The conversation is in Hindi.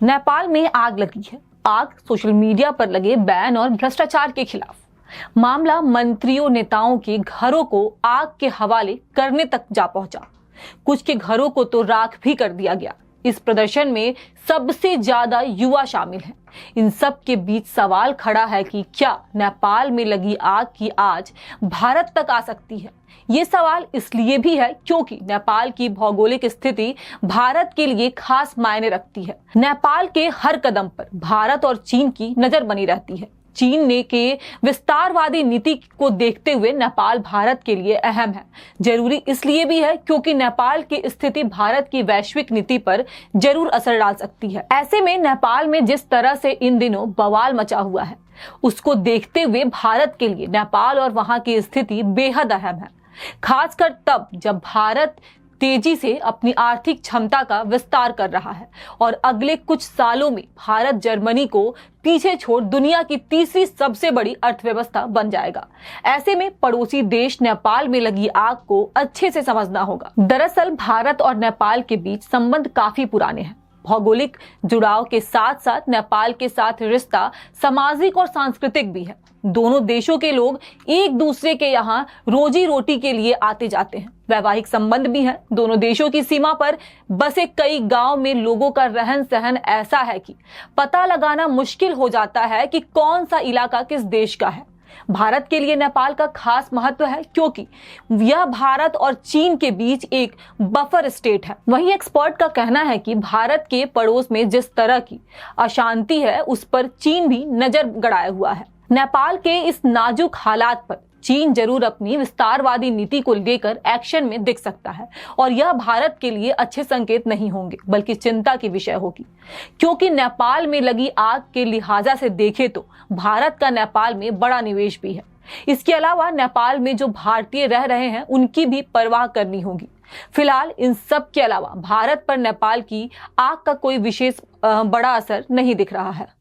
नेपाल में आग लगी है। आग सोशल मीडिया पर लगे बैन और भ्रष्टाचार के खिलाफ। मामला मंत्रियों नेताओं के घरों को आग के हवाले करने तक जा पहुंचा। कुछ के घरों को तो राख भी कर दिया गया। इस प्रदर्शन में सबसे ज्यादा युवा शामिल हैं। इन सब के बीच सवाल खड़ा है कि क्या नेपाल में लगी आग की आज भारत तक आ सकती है। ये सवाल इसलिए भी है क्योंकि नेपाल की भौगोलिक स्थिति भारत के लिए खास मायने रखती है। नेपाल के हर कदम पर भारत और चीन की नजर बनी रहती है। चीन ने के विस्तारवादी नीति को देखते हुए नेपाल भारत के लिए अहम है। जरूरी इसलिए भी है क्योंकि नेपाल की स्थिति भारत की वैश्विक नीति पर जरूर असर डाल सकती है। ऐसे में नेपाल में जिस तरह से इन दिनों बवाल मचा हुआ है, उसको देखते हुए भारत के लिए नेपाल और वहां की स्थिति बेहद अहम है। खासकर तब जब भारत तेजी से अपनी आर्थिक क्षमता का विस्तार कर रहा है और अगले कुछ सालों में भारत जर्मनी को पीछे छोड़ दुनिया की तीसरी सबसे बड़ी अर्थव्यवस्था बन जाएगा। ऐसे में पड़ोसी देश नेपाल में लगी आग को अच्छे से समझना होगा। दरअसल भारत और नेपाल के बीच संबंध काफी पुराने हैं। भौगोलिक जुड़ाव के साथ साथ नेपाल के साथ रिश्ता सामाजिक और सांस्कृतिक भी है। दोनों देशों के लोग एक दूसरे के यहाँ रोजी रोटी के लिए आते जाते हैं। वैवाहिक संबंध भी हैं। दोनों देशों की सीमा पर बसे कई गांव में लोगों का रहन सहन ऐसा है कि पता लगाना मुश्किल हो जाता है कि कौन सा इलाका किस देश का है। भारत के लिए नेपाल का खास महत्व है क्योंकि यह भारत और चीन के बीच एक बफर स्टेट है। वहीं एक्सपर्ट का कहना है कि भारत के पड़ोस में जिस तरह की अशांति है, उस पर चीन भी नजर गड़ाया हुआ है। नेपाल के इस नाजुक हालात पर चीन जरूर अपनी विस्तारवादी नीति को लेकर एक्शन में दिख सकता है और यह भारत के लिए अच्छे संकेत नहीं होंगे बल्कि चिंता की विषय होगी, क्योंकि नेपाल में लगी आग के लिहाजा से देखें तो भारत का नेपाल में बड़ा निवेश भी है। इसके अलावा नेपाल में जो भारतीय रह रहे हैं उनकी भी परवाह करनी होगी। फिलहाल इन सब के अलावा भारत पर नेपाल की आग का कोई विशेष बड़ा असर नहीं दिख रहा है।